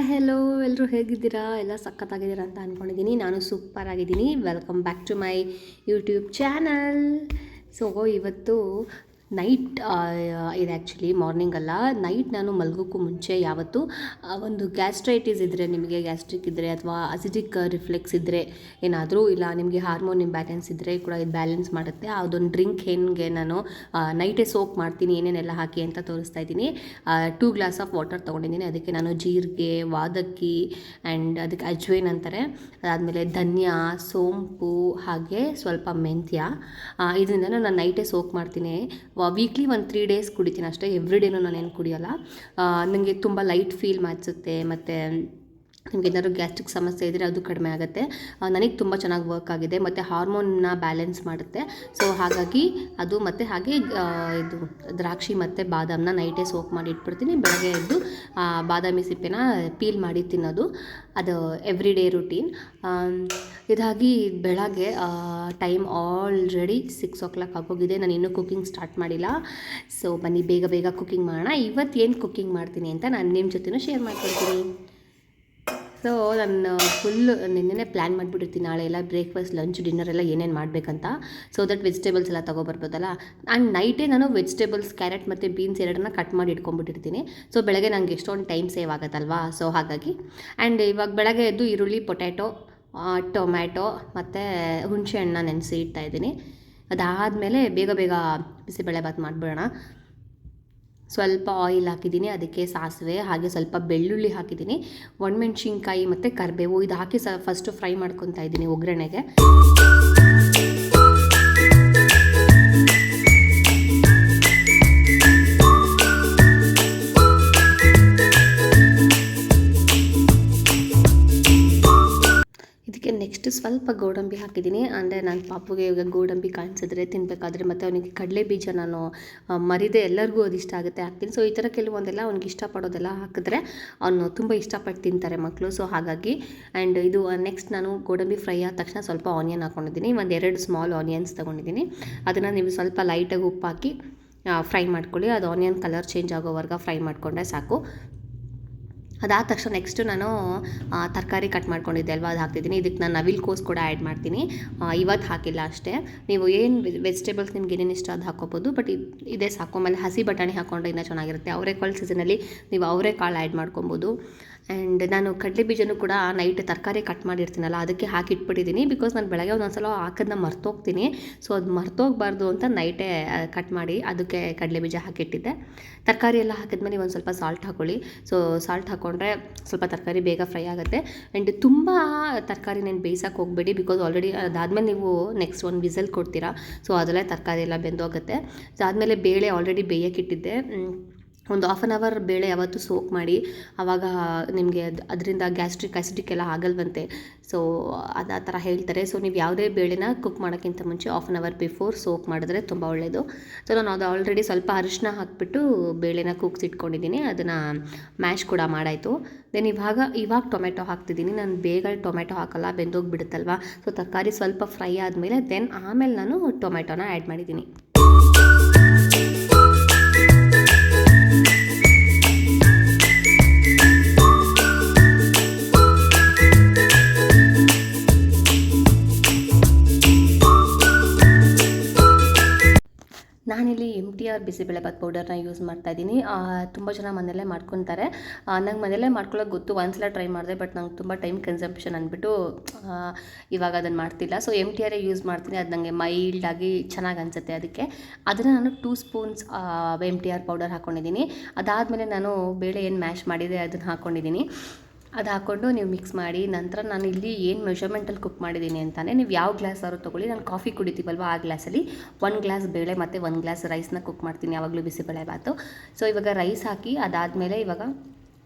Hello ಎಲ್ಲರೂ ಹೇಗಿದ್ದೀರಾ? ಎಲ್ಲ ಸಖತ್ತಾಗಿದ್ದೀರಾ ಅಂತ ಅಂದ್ಕೊಂಡಿದ್ದೀನಿ. ನಾನು ಸೂಪರ್ ಆಗಿದ್ದೀನಿ. Welcome back to my YouTube channel. So ಇವತ್ತು ನೈಟ್ ಇದು ಆ್ಯಕ್ಚುಲಿ ಮಾರ್ನಿಂಗ್ ಅಲ್ಲ, ನೈಟ್ ನಾನು ಮಲಗೋಕ್ಕೂ ಮುಂಚೆ ಯಾವತ್ತು ಒಂದು ಗ್ಯಾಸ್ಟ್ರೈಟಿಸ್ ಇದ್ದರೆ, ನಿಮಗೆ ಗ್ಯಾಸ್ಟ್ರಿಕ್ ಇದ್ದರೆ ಅಥವಾ ಅಸಿಡಿಕ್ ರಿಫ್ಲೆಕ್ಸ್ ಇದ್ದರೆ ಏನಾದರೂ, ಇಲ್ಲ ನಿಮಗೆ ಹಾರ್ಮೋನ್ ಇಂಬ್ಯಾಲೆನ್ಸ್ ಇದ್ದರೆ ಕೂಡ ಇದು ಬ್ಯಾಲೆನ್ಸ್ ಮಾಡುತ್ತೆ. ಅದೊಂದು ಡ್ರಿಂಕ್ ಹೆಂಗೆ ನಾನು ನೈಟೇ ಸೋಪ್ ಮಾಡ್ತೀನಿ, ಏನೇನೆಲ್ಲ ಹಾಕಿ ಅಂತ ತೋರಿಸ್ತಾ ಇದ್ದೀನಿ. 2 ಗ್ಲಾಸ್ ಆಫ್ ವಾಟರ್ ತೊಗೊಂಡಿದ್ದೀನಿ. ಅದಕ್ಕೆ ನಾನು ಜೀರಿಗೆ, ವಾದಕ್ಕಿ ಆ್ಯಂಡ್ ಅದಕ್ಕೆ ಅಜ್ವೈನ್ ಅಂತಾರೆ, ಅದಾದಮೇಲೆ ಧನಿಯಾ, ಸೋಂಪು, ಹಾಗೆ ಸ್ವಲ್ಪ ಮೆಂತ್ಯ, ಇದರಿಂದ ನಾನು ನೈಟೇ ಸೋಕ್ ಮಾಡ್ತೀನಿ. ವೀಕ್ಲಿ ಒಂದು 3 ಡೇಸ್ ಕುಡಿತೀನಿ ಅಷ್ಟೇ. ಎವ್ರಿ ಡೇನೂ ನಾನೇನು ಕುಡಿಯೋಲ್ಲ. ನನಗೆ ತುಂಬ ಲೈಟ್ ಫೀಲ್ ಮಾಡಿಸುತ್ತೆ, ಮತ್ತು ನಿಮ್ಗೆ ಏನಾದರೂ ಗ್ಯಾಸ್ಟ್ರಿಕ್ ಸಮಸ್ಯೆ ಇದ್ದರೆ ಅದು ಕಡಿಮೆ ಆಗುತ್ತೆ. ನನಗೆ ತುಂಬ ಚೆನ್ನಾಗಿ ವರ್ಕ್ ಆಗಿದೆ, ಮತ್ತು ಹಾರ್ಮೋನ್ನ ಬ್ಯಾಲೆನ್ಸ್ ಮಾಡುತ್ತೆ. ಸೊ ಹಾಗಾಗಿ ಅದು, ಮತ್ತು ಹಾಗೆ ಇದು ದ್ರಾಕ್ಷಿ ಮತ್ತು ಬಾದಾಮನ್ನ ನೈಟೇ ಸೋಕ್ ಮಾಡಿ ಇಟ್ಬಿಡ್ತೀನಿ. ಬೆಳಗ್ಗೆ ಎದ್ದು ಬಾದಾಮಿ ಸಿಪ್ಪೆನ ಪೀಲ್ ಮಾಡಿ ತಿನ್ನೋದು, ಅದು ಎವ್ರಿ ಡೇ ರುಟೀನ್. ಇದಾಗಿ ಬೆಳಗ್ಗೆ ಟೈಮ್ ಆಲ್ರೆಡಿ 6 o'clock ಆಗೋಗಿದೆ. ನಾನು ಇನ್ನೂ ಕುಕ್ಕಿಂಗ್ ಸ್ಟಾರ್ಟ್ ಮಾಡಿಲ್ಲ. ಸೊ ಬನ್ನಿ ಬೇಗ ಬೇಗ ಕುಕ್ಕಿಂಗ್ ಮಾಡೋಣ. ಇವತ್ತು ಏನು ಕುಕ್ಕಿಂಗ್ ಮಾಡ್ತೀನಿ ಅಂತ ನಾನು ನಿಮ್ಮ ಜೊತೆನೂ ಶೇರ್ ಮಾಡ್ಕೊಳ್ತೀನಿ. ಸೊ ನಾನು ಫುಲ್ಲು ನಿನ್ನೆ ಪ್ಲ್ಯಾನ್ ಮಾಡಿಬಿಟ್ಟಿರ್ತೀನಿ, ನಾಳೆ ಎಲ್ಲ ಬ್ರೇಕ್ಫಾಸ್ಟ್, ಲಂಚ್, ಡಿನ್ನರ್ ಎಲ್ಲ ಏನೇನು ಮಾಡಬೇಕಂತ. ಸೊ ದಟ್ ವೆಜಿಟೇಬಲ್ಸ್ ಎಲ್ಲ ತೊಗೊಬರ್ಬೋದಲ್ಲ. ಆ್ಯಂಡ್ ನೈಟೇ ನಾನು ವೆಜಿಟೇಬಲ್ಸ್, ಕ್ಯಾರೆಟ್ ಮತ್ತು ಬೀನ್ಸ್ ಎರಡನ್ನ ಕಟ್ ಮಾಡಿ ಇಟ್ಕೊಂಡ್ಬಿಟ್ಟಿರ್ತೀನಿ. ಸೊ ಬೆಳಗ್ಗೆ ನನಗೆ ಎಷ್ಟೊಂದು ಟೈಮ್ ಸೇವ್ ಆಗುತ್ತಲ್ವಾ. ಸೊ ಹಾಗಾಗಿ ಆ್ಯಂಡ್ ಇವಾಗ ಬೆಳಗ್ಗೆ ಎದ್ದು ಈರುಳ್ಳಿ, ಪೊಟ್ಯಾಟೊ, ಟೊಮ್ಯಾಟೊ ಮತ್ತು ಹುಣಸೆ ಹಣ್ಣನ್ನ ನೆನೆಸಿ ಇಡ್ತಾಯಿದ್ದೀನಿ. ಅದಾದಮೇಲೆ ಬೇಗ ಬೇಗ ಬಿಸಿಬೇಳೆಭಾತ್ ಮಾಡಿಬಿಡೋಣ. ಸ್ವಲ್ಪ ಆಯಿಲ್ ಹಾಕಿದ್ದೀನಿ, ಅದಕ್ಕೆ ಸಾಸಿವೆ, ಹಾಗೆ ಸ್ವಲ್ಪ ಬೆಳ್ಳುಳ್ಳಿ ಹಾಕಿದ್ದೀನಿ, ಒಣಮೆಣ್ಸಿನ್ಕಾಯಿ ಮತ್ತು ಕರಿಬೇವು ಇದು ಹಾಕಿ ಫಸ್ಟು ಫ್ರೈ ಮಾಡ್ಕೊತಾ ಇದ್ದೀನಿ ಒಗ್ಗರಣೆಗೆ. ನೆಕ್ಸ್ಟ್ ಸ್ವಲ್ಪ ಗೋಡಂಬಿ ಹಾಕಿದ್ದೀನಿ. ಅಂದರೆ ನನ್ನ ಪಾಪುಗೆ ಇವಾಗ ಗೋಡಂಬಿ ಕಾಣಿಸಿದ್ರೆ ತಿನ್ನಬೇಕಾದ್ರೆ, ಮತ್ತು ಅವನಿಗೆ ಕಡಲೆ ಬೀಜ ನಾನು ಮರಿದೆ, ಎಲ್ಲರಿಗೂ ಅದು ಇಷ್ಟ ಆಗುತ್ತೆ ಹಾಕ್ತೀನಿ. ಸೊ ಈ ಥರ ಕೆಲವೊಂದೆಲ್ಲ ಅವ್ನಿಗೆ ಇಷ್ಟಪಡೋದೆಲ್ಲ ಹಾಕಿದ್ರೆ ಅವನು ತುಂಬ ಇಷ್ಟಪಟ್ಟು ತಿಂತಾರೆ ಮಕ್ಕಳು. ಸೊ ಹಾಗಾಗಿ ಆ್ಯಂಡ್ ಇದು ನೆಕ್ಸ್ಟ್ ನಾನು ಗೋಡಂಬಿ ಫ್ರೈ ಆದ ತಕ್ಷಣ ಸ್ವಲ್ಪ ಆನಿಯನ್ ಹಾಕ್ಕೊಂಡಿದ್ದೀನಿ. 2 ಸ್ಮಾಲ್ ಆನಿಯನ್ಸ್ ತೊಗೊಂಡಿದ್ದೀನಿ. ಅದನ್ನು ನೀವು ಸ್ವಲ್ಪ ಲೈಟಾಗಿ ಉಪ್ಪು ಹಾಕಿ ಫ್ರೈ ಮಾಡ್ಕೊಳ್ಳಿ. ಅದು ಆನಿಯನ್ ಕಲರ್ ಚೇಂಜ್ ಆಗೋವರೆಗೆ ಫ್ರೈ ಮಾಡಿಕೊಂಡ್ರೆ ಸಾಕು. ಅದಾದ ತಕ್ಷಣ ನೆಕ್ಸ್ಟು ನಾನು ತರಕಾರಿ ಕಟ್ ಮಾಡ್ಕೊಂಡಿದ್ದೆ ಅಲ್ವಾ, ಅದು ಹಾಕ್ತಿದ್ದೀನಿ. ಇದಕ್ಕೆ ನಾನು ನವಿಲುಕೋಸು ಕೂಡ ಆ್ಯಡ್ ಮಾಡ್ತೀನಿ. ಇವತ್ತು ಹಾಕಿಲ್ಲ ಅಷ್ಟೇ. ನೀವು ಏನು ವೆಜಿಟೇಬಲ್ಸ್ ನಿಮ್ಗೆ ಏನೇನು ಇಷ್ಟ ಅದು ಹಾಕೋಬೋದು, ಬಟ್ ಇದೇ ಸಾಕು. ಆಮೇಲೆ ಹಸಿ ಬಟಾಣಿ ಹಾಕ್ಕೊಂಡ್ರೆ ಇನ್ನೂ ಚೆನ್ನಾಗಿರುತ್ತೆ. ಅವರೆಕಾಳು ಸೀಸನಲ್ಲಿ ನೀವು ಅವರೆಕಾಳು ಆ್ಯಡ್ ಮಾಡ್ಕೊಬೋದು. ಆ್ಯಂಡ್ ನಾನು ಕಡಲೆ ಬೀಜನೂ ಕೂಡ ನೈಟ್ ತರಕಾರಿ ಕಟ್ ಮಾಡಿರ್ತೀನಲ್ಲ, ಅದಕ್ಕೆ ಹಾಕಿಟ್ಬಿಟ್ಟಿದ್ದೀನಿ. ಬಿಕಾಸ್ ನಾನು ಬೆಳಗ್ಗೆ ಒಂದೊಂದ್ಸಲ ಹಾಕೋದನ್ನ ಮರ್ತೋಗ್ತೀನಿ. ಸೊ ಅದು ಮರ್ತೋಗಬಾರ್ದು ಅಂತ ನೈಟೇ ಕಟ್ ಮಾಡಿ ಅದಕ್ಕೆ ಕಡಲೆ ಬೀಜ ಹಾಕಿಟ್ಟಿದ್ದೆ. ತರಕಾರಿ ಎಲ್ಲ ಹಾಕಿದ್ಮೇಲೆ ಒಂದು ಸ್ವಲ್ಪ ಸಾಲ್ಟ್ ಹಾಕ್ಕೊಳ್ಳಿ. ಸೊ ಸಾಲ್ಟ್ ಹಾಕ್ಕೊಂಡ್ರೆ ಸ್ವಲ್ಪ ತರಕಾರಿ ಬೇಗ ಫ್ರೈ ಆಗುತ್ತೆ. ಆ್ಯಂಡ್ ತುಂಬ ತರಕಾರಿನೇನು ಬೇಯಿಸೋಕೆ ಹೋಗಬೇಡಿ, ಬಿಕಾಸ್ ಆಲ್ರೆಡಿ ಅದಾದಮೇಲೆ ನೀವು ನೆಕ್ಸ್ಟ್ ಒಂದು ವಿಸಲ್ ಕೊಡ್ತೀರಾ. ಸೊ ಅದರಲ್ಲೇ ತರಕಾರಿ ಎಲ್ಲ ಬೆಂದೋಗುತ್ತೆ. ಸೊ ಆದಮೇಲೆ ಬೇಳೆ ಆಲ್ರೆಡಿ ಬೇಯಕ್ಕಿಟ್ಟಿದ್ದೆ. ಒಂದು 1/2 hour ಬೇಳೆ ಯಾವತ್ತೂ ಸೋಕ್ ಮಾಡಿ, ಆವಾಗ ನಿಮಗೆ ಅದರಿಂದ ಗ್ಯಾಸ್ಟ್ರಿಕ್ ಅಸಿಡಿಕ್ ಎಲ್ಲ ಆಗಲ್ವಂತೆ. ಸೊ ಅದು ಆ ಥರ ಹೇಳ್ತಾರೆ. ಸೊ ನೀವು ಯಾವುದೇ ಬೇಳೆನ ಕುಕ್ ಮಾಡೋಕ್ಕಿಂತ ಮುಂಚೆ 1/2 hour ಬಿಫೋರ್ ಸೋಕ್ ಮಾಡಿದ್ರೆ ತುಂಬ ಒಳ್ಳೆಯದು. ಸೊ ನಾನು ಅದು ಆಲ್ರೆಡಿ ಸ್ವಲ್ಪ ಅರಿಶಿನ ಹಾಕಿಬಿಟ್ಟು ಬೇಳೆನ ಕುಗ್ಸಿಟ್ಕೊಂಡಿದ್ದೀನಿ. ಅದನ್ನು ಮ್ಯಾಶ್ ಕೂಡ ಮಾಡಾಯಿತು. ದೆನ್ ಇವಾಗ ಟೊಮೆಟೊ ಹಾಕ್ತಿದ್ದೀನಿ. ನಾನು ಬೇಗ ಟೊಮೆಟೊ ಹಾಕಲ್ಲ, ಬೆಂದೋಗಿಬಿಡುತ್ತಲ್ವ. ಸೊ ತರಕಾರಿ ಸ್ವಲ್ಪ ಫ್ರೈ ಆದಮೇಲೆ ಆಮೇಲೆ ನಾನು ಟೊಮೆಟೊನ ಆ್ಯಡ್ ಮಾಡಿದ್ದೀನಿ. ನಾನಿಲ್ಲಿ MTR ಬಿಸಿಬೇಳೆಭಾತ್ ಪೌಡರ್ನ ಯೂಸ್ ಮಾಡ್ತಾಯಿದ್ದೀನಿ. ತುಂಬ ಜನ ಮನೆಯಲ್ಲೇ ಮಾಡ್ಕೊತಾರೆ. ನಂಗೆ ಮನೆಯಲ್ಲೇ ಮಾಡ್ಕೊಳ್ಳೋಕೆ ಗೊತ್ತು, ಒಂದ್ಸಲ ಟ್ರೈ ಮಾಡಿದೆ, ಬಟ್ ನಂಗೆ ತುಂಬ ಟೈಮ್ ಕನ್ಸಂಪ್ಷನ್ ಅಂದ್ಬಿಟ್ಟು ಇವಾಗ ಅದನ್ನು ಮಾಡ್ತಿಲ್ಲ. ಸೊ MTR ಯೂಸ್ ಮಾಡ್ತೀನಿ. ಅದು ನನಗೆ ಮೈಲ್ಡಾಗಿ ಚೆನ್ನಾಗಿ ಅನಿಸುತ್ತೆ. ಅದನ್ನು ನಾನು 2 ಸ್ಪೂನ್ಸ್ MTR ಪೌಡರ್ ಹಾಕ್ಕೊಂಡಿದ್ದೀನಿ. ಅದಾದಮೇಲೆ ನಾನು ಬೇಳೆ ಏನು ಮ್ಯಾಶ್ ಮಾಡಿದೆ ಅದನ್ನು ಹಾಕ್ಕೊಂಡಿದ್ದೀನಿ. ಅದು ಹಾಕ್ಕೊಂಡು ನೀವು ಮಿಕ್ಸ್ ಮಾಡಿ, ನಂತರ ನಾನು ಇಲ್ಲಿ ಏನು ಮೆಷರ್ಮೆಂಟಲ್ಲಿ ಕುಕ್ ಮಾಡಿದ್ದೀನಿ ಅಂತಾನೆ, ನೀವು ಯಾವ ಗ್ಲಾಸ್ ಆದರೂ ತೊಗೊಳ್ಳಿ. ನಾನು ಕಾಫಿ ಕುಡಿತೀವಲ್ವ, ಆ ಗ್ಲಾಸಲ್ಲಿ 1 ಗ್ಲಾಸ್ ಬೇಳೆ ಮತ್ತು 1 ಗ್ಲಾಸ್ ರೈಸ್ನ ಕುಕ್ ಮಾಡ್ತೀನಿ ಯಾವಾಗಲೂ ಬಿಸಿಬೇಳೆಭಾತು. ಸೊ ಇವಾಗ ರೈಸ್ ಹಾಕಿ ಅದಾದಮೇಲೆ ಇವಾಗ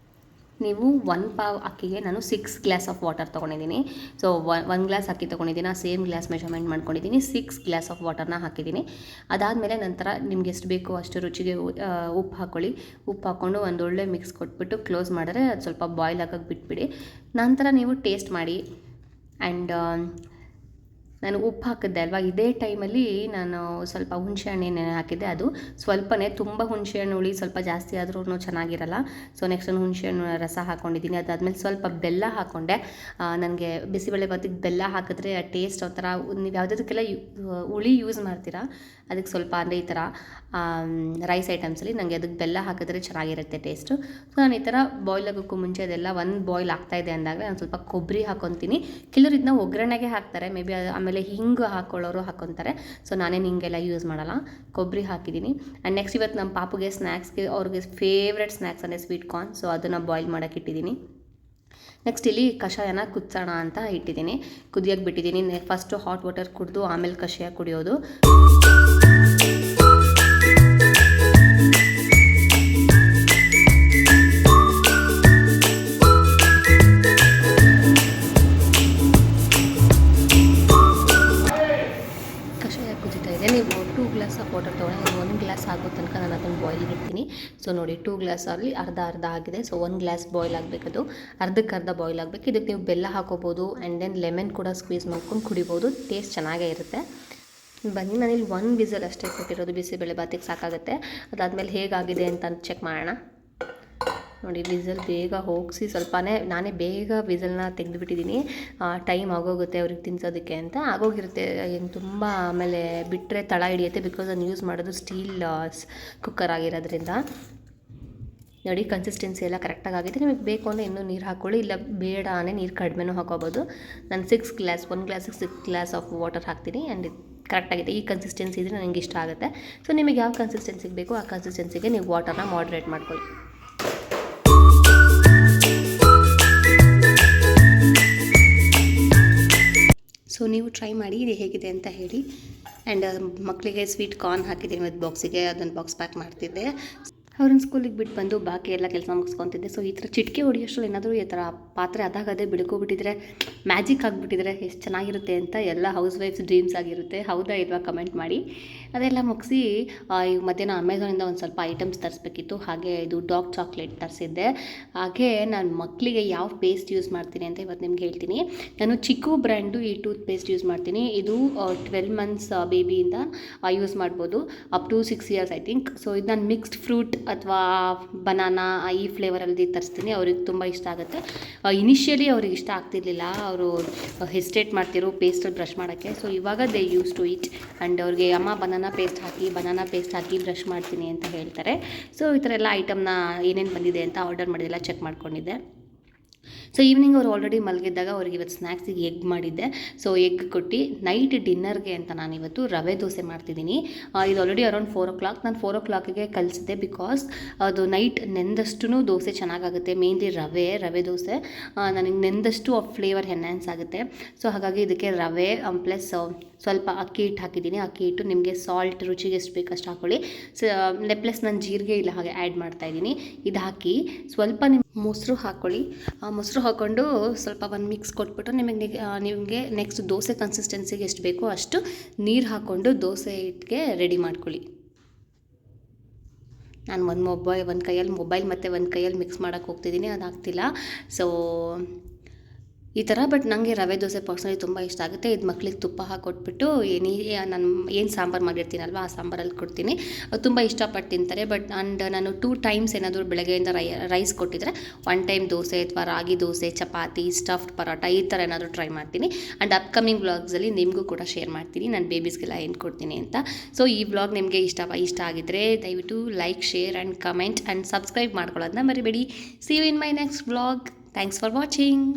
ನೀವು 1 ಪಾವ್ ಅಕ್ಕಿಗೆ ನಾನು 6 ಗ್ಲಾಸ್ ಆಫ್ ವಾಟರ್ ತೊಗೊಂಡಿದ್ದೀನಿ. ಸೊ 1 ಗ್ಲಾಸ್ ಅಕ್ಕಿ ತೊಗೊಂಡಿದ್ದೀನಿ, ಸೇಮ್ ಗ್ಲಾಸ್ ಮೆಷರ್ಮೆಂಟ್ ಮಾಡ್ಕೊಂಡಿದ್ದೀನಿ. 6 ಗ್ಲಾಸ್ ಆಫ್ ವಾಟರ್ನ ಹಾಕಿದ್ದೀನಿ. ಅದಾದಮೇಲೆ ನಂತರ ನಿಮ್ಗೆ ಎಷ್ಟು ಬೇಕೋ ಅಷ್ಟು ರುಚಿಗೆ ಉಪ್ಪು ಹಾಕ್ಕೊಳ್ಳಿ. ಉಪ್ಪು ಹಾಕ್ಕೊಂಡು ಒಂದೊಳ್ಳೆ ಮಿಕ್ಸ್ ಕೊಟ್ಬಿಟ್ಟು ಕ್ಲೋಸ್ ಮಾಡಿದ್ರೆ ಅದು ಸ್ವಲ್ಪ ಬಾಯ್ಲ್ ಆಗೋಕ್ಕೆ ಬಿಟ್ಬಿಡಿ. ನಂತರ ನೀವು ಟೇಸ್ಟ್ ಮಾಡಿ. ಆ್ಯಂಡ್ ನಾನು ಉಪ್ಪು ಹಾಕಿದ್ದೆ ಅಲ್ವಾ, ಇದೇ ಟೈಮಲ್ಲಿ ನಾನು ಸ್ವಲ್ಪ ಹುಣಸೆಹಣ್ಣು ಹಾಕಿದ್ದೆ. ಅದು ಸ್ವಲ್ಪನೇ, ತುಂಬ ಹುಣಸೆಹಣ್ಣು ಹುಳಿ ಸ್ವಲ್ಪ ಜಾಸ್ತಿ ಆದ್ರೂ ಚೆನ್ನಾಗಿರಲ್ಲ. ಸೊ ನೆಕ್ಸ್ಟ್ ನಾನು ಹುಣಸೆಹಣ್ಣು ರಸ ಹಾಕ್ಕೊಂಡಿದ್ದೀನಿ. ಅದಾದಮೇಲೆ ಸ್ವಲ್ಪ ಬೆಲ್ಲ ಹಾಕ್ಕೊಂಡೆ. ನನಗೆ ಬಿಸಿಬೇಳೆ ಬಾತಿಗೆ ಬೆಲ್ಲ ಹಾಕಿದ್ರೆ ಆ ಟೇಸ್ಟ್ ಒಂಥರ, ನೀವು ಯಾವುದಕ್ಕೆಲ್ಲ ಹುಳಿ ಯೂಸ್ ಮಾಡ್ತೀರಾ ಅದಕ್ಕೆ ಸ್ವಲ್ಪ ಅಂದರೆ ಈ ಥರ ರೈಸ್ ಐಟಮ್ಸಲ್ಲಿ ನನಗೆ ಅದಕ್ಕೆ ಬೆಲ್ಲ ಹಾಕಿದ್ರೆ ಚೆನ್ನಾಗಿರುತ್ತೆ ಟೇಸ್ಟು. ಸೊ ನಾನು ಈ ಥರ ಬಾಯ್ಲ್ ಆಗೋಕ್ಕೂ ಮುಂಚೆ ಅದೆಲ್ಲ ಒಂದು ಬಾಯ್ಲ್ ಆಗ್ತಾಯಿದೆ ಅಂದಾಗ ನಾನು ಸ್ವಲ್ಪ ಕೊಬ್ಬರಿ ಹಾಕ್ಕೊತೀನಿ. ಕೆಲವರು ಇದನ್ನ ಒಗ್ಗರಣೆಗೆ ಹಾಕ್ತಾರೆ, ಮೇ ಬಿ ಆಮೇಲೆ ಹಿಂಗೆ ಹಾಕ್ಕೊಳ್ಳೋರು ಹಾಕ್ಕೊತಾರೆ. ಸೊ ನಾನೇನು ಹಿಂಗೆಲ್ಲ ಯೂಸ್ ಮಾಡಲ್ಲ, ಕೊಬ್ಬರಿ ಹಾಕಿದ್ದೀನಿ. ಆ್ಯಂಡ್ ನೆಕ್ಸ್ಟ್ ಇವತ್ತು ನಮ್ಮ ಪಾಪುಗೆ ಸ್ನ್ಯಾಕ್ಸ್ಗೆ ಅವ್ರಿಗೆ ಫೇವ್ರೆಟ್ ಸ್ನ್ಯಾಕ್ಸ್ ಅಂದರೆ ಸ್ವೀಟ್ ಕಾರ್ನ್. ಸೊ ಅದನ್ನು ಬಾಯ್ಲ್ ಮಾಡೋಕ್ಕೆ ಇಟ್ಟಿದ್ದೀನಿ. ನೆಕ್ಸ್ಟ್ ಇಲ್ಲಿ ಕಷಾಯನ ಕುದಿಸೋಣ ಅಂತ ಇಟ್ಟಿದ್ದೀನಿ, ಕುದಿಯೋಕ್ಕೆ ಬಿಟ್ಟಿದ್ದೀನಿ. ಫಸ್ಟು ಹಾಟ್ ವಾಟರ್ ಕುಡಿದು ಆಮೇಲೆ ಕಷಾಯ ಕುಡಿಯೋದು. ನೀವು 2 ಗ್ಲಾಸ್ ಆಫ್ ವಾಟರ್ ತೊಗೊಂಡು 1 ಗ್ಲಾಸ್ ಆಗೋ ತನಕ ನಾನು ಅದನ್ನು ಬಾಯ್ಲಿಗೆ ಇಡ್ತೀನಿ. ಸೊ ನೋಡಿ 2 ಗ್ಲಾಸಲ್ಲಿ ಅರ್ಧ ಆಗಿದೆ. ಸೊ 1 ಗ್ಲಾಸ್ ಬಾಯ್ಲ್ ಆಗಬೇಕದು, ಅರ್ಧಕ್ಕರ್ಧ ಬಾಯ್ಲ್ ಆಗಬೇಕು. ಇದಕ್ಕೆ ನೀವು ಬೆಲ್ಲ ಹಾಕೋಬೋದು ಆ್ಯಂಡ್ ದೆನ್ ಲೆಮನ್ ಕೂಡ ಸ್ಕ್ವೀಸ್ ಮಾಡ್ಕೊಂಡು ಕುಡಿಬೋದು, ಟೇಸ್ಟ್ ಚೆನ್ನಾಗೇ ಇರುತ್ತೆ. ಬನ್ನಿ, ನಾನಿಲ್ಲಿ 1 ವಿಸಲ್ ಅಷ್ಟೇ ಕೊಟ್ಟಿರೋದು, ಬಿಸಿಬೇಳೆ ಬಾತಿಗೆ ಸಾಕಾಗುತ್ತೆ. ಅದಾದಮೇಲೆ ಹೇಗಾಗಿದೆ ಅಂತ ಚೆಕ್ ಮಾಡೋಣ. ನೋಡಿ ವಿಸಲ್ ಬೇಗ ಹೋಗಿಸಿ ನಾನೇ ಬೇಗ ವಿಸಲ್ನ ತೆಗೆದುಬಿಟ್ಟಿದ್ದೀನಿ. ಟೈಮ್ ಆಗೋಗುತ್ತೆ ಅವ್ರಿಗೆ ತಿನ್ಸೋದಕ್ಕೆ ಅಂತ. ಆಗೋಗಿರುತ್ತೆ ಏನು ತುಂಬ, ಆಮೇಲೆ ಬಿಟ್ಟರೆ ತಳ ಹಿಡಿಯುತ್ತೆ, ಬಿಕಾಸ್ ನಾನು ಯೂಸ್ ಮಾಡೋದು ಸ್ಟೀಲ್ ಕುಕ್ಕರ್ ಆಗಿರೋದ್ರಿಂದ. ನೋಡಿ ಕನ್ಸಿಸ್ಟೆನ್ಸಿ ಎಲ್ಲ ಕರೆಕ್ಟಾಗಿ ಆಗಿದೆ. ನಿಮಗೆ ಬೇಕು ಅಂದರೆ ಇನ್ನೂ ನೀರು ಹಾಕ್ಕೊಳ್ಳಿ, ಇಲ್ಲ ಬೇಡ ಅಂದರೆ ನೀರು ಕಡಿಮೆನೂ ಹಾಕೋಬೋದು. ನಾನು 1 ಗ್ಲಾಸಿಗೆ 6 ಗ್ಲಾಸ್ ಆಫ್ ವಾಟರ್ ಹಾಕ್ತೀನಿ ಆ್ಯಂಡ್ ಕರೆಕ್ಟಾಗಿದೆ. ಈ ಕನ್ಸಿಸ್ಟೆನ್ಸಿ ಇದ್ದರೆ ನನಗೆ ಇಷ್ಟ ಆಗುತ್ತೆ. ಸೊ ನಿಮಗೆ ಯಾವ ಕನ್ಸಿಸ್ಟೆನ್ಸಿಗೆ ಬೇಕೋ ಆ ಕನ್ಸಿಸ್ಟೆನ್ಸಿಗೆ ನೀವು ವಾಟರ್ನ ಮಾಡ್ರೇಟ್ ಮಾಡ್ಕೊಳ್ಳಿ. ಸೊ ನೀವು ಟ್ರೈ ಮಾಡಿ, ಇದು ಹೇಗಿದೆ ಅಂತ ಹೇಳಿ. ಆ್ಯಂಡ್ ಮಕ್ಕಳಿಗೆ ಸ್ವೀಟ್ ಕಾರ್ನ್ ಹಾಕಿದ್ದೀನಿ ಮತ್ತು ಬಾಕ್ಸಿಗೆ, ಅದನ್ನು ಬಾಕ್ಸ್ ಪ್ಯಾಕ್ ಮಾಡ್ತಿದ್ದೆ. ಅವ್ರನ್ನ ಸ್ಕೂಲಿಗೆ ಬಿಟ್ಟು ಬಂದು ಬಾಕಿ ಎಲ್ಲ ಕೆಲಸ ಮುಗಿಸ್ಕೊತಿದ್ದೆ. ಸೊ ಈ ಥರ ಚಿಟಿಕೆ ಹೊಡಿಯೋಷ್ಟರಲ್ಲಿ ಏನಾದರೂ ಈ ಥರ ಪಾತ್ರೆ ಅದಾಗದೇ ಬಿಡ್ಕೊಬಿಟ್ಟಿದ್ರೆ, ಮ್ಯಾಜಿಕ್ ಆಗಿಬಿಟ್ಟಿದ್ರೆ ಎಷ್ಟು ಚೆನ್ನಾಗಿರುತ್ತೆ ಅಂತ ಎಲ್ಲ ಹೌಸ್ ವೈಫ್ಸ್ ಡ್ರೀಮ್ಸ್ ಆಗಿರುತ್ತೆ. ಹೌದಾ ಇಲ್ವಾ ಕಮೆಂಟ್ ಮಾಡಿ. ಅದೆಲ್ಲ ಮುಗಿಸಿ ಈಗ ಮಧ್ಯಾಹ್ನ ಅಮೆಝಾನಿಂದ ಒಂದು ಸ್ವಲ್ಪ ಐಟಮ್ಸ್ ತರಿಸ್ಬೇಕಿತ್ತು. ಹಾಗೆ ಇದು ಡಾರ್ಕ್ ಚಾಕ್ಲೇಟ್ ತರಿಸಿದ್ದೆ. ಹಾಗೆ ನಾನು ಮಕ್ಕಳಿಗೆ ಯಾವ ಪೇಸ್ಟ್ ಯೂಸ್ ಮಾಡ್ತೀನಿ ಅಂತ ಇವತ್ತು ನಿಮ್ಗೆ ಹೇಳ್ತೀನಿ. ನಾನು ಚಿಕ್ಕು ಬ್ರ್ಯಾಂಡು ಈ ಟೂತ್ ಪೇಸ್ಟ್ ಯೂಸ್ ಮಾಡ್ತೀನಿ. ಇದು 12 ಮಂತ್ಸ್ ಬೇಬಿಯಿಂದ ಯೂಸ್ ಮಾಡ್ಬೋದು, up to 6 years I think. So ಇದು ನಾನು ಮಿಕ್ಸ್ಡ್ ಫ್ರೂಟ್ ಅಥವಾ ಬನಾನಾ ಈ ಫ್ಲೇವರಲ್ಲಿ ತರಿಸ್ತೀನಿ. ಅವ್ರಿಗೆ ತುಂಬ ಇಷ್ಟ ಆಗುತ್ತೆ. ಇನಿಷಿಯಲಿ ಅವ್ರಿಗೆ ಇಷ್ಟ ಆಗ್ತಿರ್ಲಿಲ್ಲ, ಅವರು ಹೆಸಿಟೇಟ್ ಮಾಡ್ತಿರೋ ಪೇಸ್ಟಲ್ಲಿ ಬ್ರಷ್ ಮಾಡೋಕ್ಕೆ. ಸೊ ಇವಾಗ they use to it. And ಅವ್ರಿಗೆ ಅಮ್ಮ ಬನಾನಾ ಪೇಸ್ಟ್ ಹಾಕಿ ಬ್ರಷ್ ಮಾಡ್ತೀನಿ ಅಂತ ಹೇಳ್ತಾರೆ. ಸೊ ಈ ಥರ ಎಲ್ಲ ಐಟಮ್ನ ಏನೇನು ಬಂದಿದೆ ಅಂತ ಆರ್ಡರ್ ಮಾಡಿದೆಲ್ಲ ಚೆಕ್ ಮಾಡ್ಕೊಂಡಿದ್ದೆ. ಸೊ ಈವ್ನಿಂಗ್ ಅವ್ರು ಆಲ್ರೆಡಿ ಮಲಗಿದ್ದಾಗ ಅವ್ರಿಗೆ ಇವತ್ತು ಸ್ನ್ಯಾಕ್ಸಿಗೆ ಎಗ್ ಮಾಡಿದ್ದೆ. ಸೊ ಎಗ್ ಕೊಟ್ಟು ನೈಟ್ ಡಿನ್ನರ್ಗೆ ಅಂತ ನಾನು ಇವತ್ತು ರವೆ ದೋಸೆ ಮಾಡ್ತಿದ್ದೀನಿ. ಇದು ಆಲ್ರೆಡಿ ಅರೌಂಡ್ 4 o'clock. ನಾನು 4 o'clockಗೆ ಕಲಿಸಿದೆ, ಬಿಕಾಸ್ ಅದು ನೈಟ್ ನೆಂದಷ್ಟು ದೋಸೆ ಚೆನ್ನಾಗಾಗುತ್ತೆ. ಮೇನ್ಲಿ ರವೆ ದೋಸೆ ನನಗೆ ನೆಂದಷ್ಟು ಆ ಫ್ಲೇವರ್ ಎನ್ಹ್ಯಾನ್ಸ್ ಆಗುತ್ತೆ. ಸೊ ಹಾಗಾಗಿ ಇದಕ್ಕೆ ರವೆ ಪ್ಲಸ್ ಸ್ವಲ್ಪ ಅಕ್ಕಿ ಹಿಟ್ಟು ಹಾಕಿದ್ದೀನಿ. ಅಕ್ಕಿ ಹಿಟ್ಟು ನಿಮಗೆ ಸಾಲ್ಟ್ ರುಚಿಗೆ ಎಷ್ಟು ಬೇಕಷ್ಟು ಹಾಕ್ಕೊಳ್ಳಿ. ಸೊ ಪ್ಲಸ್ ನಾನು ಜೀರಿಗೆ ಇಲ್ಲ ಹಾಗೆ ಆ್ಯಡ್ ಮಾಡ್ತಾಯಿದ್ದೀನಿ. ಇದು ಹಾಕಿ ಸ್ವಲ್ಪ ಮೊಸರು ಹಾಕ್ಕೊಳ್ಳಿ. ಮೊಸರು ಹಾಕ್ಕೊಂಡು ಸ್ವಲ್ಪ ಒಂದು ಮಿಕ್ಸ್ ಕೊಟ್ಬಿಟ್ಟು ನಿಮಗೆ ನೆಕ್ಸ್ಟ್ ದೋಸೆ ಕನ್ಸಿಸ್ಟೆನ್ಸಿಗೆ ಎಷ್ಟು ಬೇಕೋ ಅಷ್ಟು ನೀರು ಹಾಕ್ಕೊಂಡು ದೋಸೆ ಹಿಟ್ಟಿಗೆ ರೆಡಿ ಮಾಡ್ಕೊಳ್ಳಿ. ನಾನು ಒಂದು ಕೈಯಲ್ಲಿ ಮೊಬೈಲ್ ಮತ್ತು ಒಂದು ಕೈಯಲ್ಲಿ ಮಿಕ್ಸ್ ಮಾಡೋಕ್ಕೆ ಹೋಗ್ತಿದ್ದೀನಿ, ಅದಾಗ್ತಿಲ್ಲ. ಸೊ ಈ ಥರ. ಬಟ್ ನನಗೆ ರವೆ ದೋಸೆ ಪರ್ಸ್ನಲಿ ತುಂಬ ಇಷ್ಟ ಆಗುತ್ತೆ. ಇದು ಮಕ್ಳಿಗೆ ತುಪ್ಪ ಹಾಕ್ಕೊಟ್ಬಿಟ್ಟು ನಾನು ಏನು ಸಾಂಬಾರು ಮಾಡಿರ್ತೀನಲ್ವ ಆ ಸಾಂಬಾರಲ್ಲಿ ಕೊಡ್ತೀನಿ. ತುಂಬ ಇಷ್ಟಪಟ್ಟು ತಿಂತಾರೆ. ಬಟ್ ನಾನು 2 times ಏನಾದರೂ ಬೆಳಗ್ಗೆಯಿಂದ ರೈಸ್ ಕೊಟ್ಟಿದ್ರೆ 1 time ದೋಸೆ ಅಥವಾ ರಾಗಿ ದೋಸೆ, ಚಪಾತಿ, ಸ್ಟಫ್ಡ್ ಪರೋಟ ಈ ಥರ ಏನಾದರೂ ಟ್ರೈ ಮಾಡ್ತೀನಿ. ಆ್ಯಂಡ್ ಅಪ್ಕಮಿಂಗ್ ವ್ಲಾಗ್ಸಲ್ಲಿ ನಿಮಗೂ ಕೂಡ ಶೇರ್ ಮಾಡ್ತೀನಿ ನಾನು ಬೇಬೀಸ್ಗೆಲ್ಲ ಏನು ಕೊಡ್ತೀನಿ ಅಂತ. ಸೊ ಈ ವ್ಲಾಗ್ ನಿಮಗೆ ಇಷ್ಟ ಆಗಿದ್ದರೆ ದಯವಿಟ್ಟು like, share and comment and subscribe ಮಾಡ್ಕೊಳ್ಳೋದನ್ನ ಮರಿಬೇಡಿ. See you in my next vlog. Thanks for watching.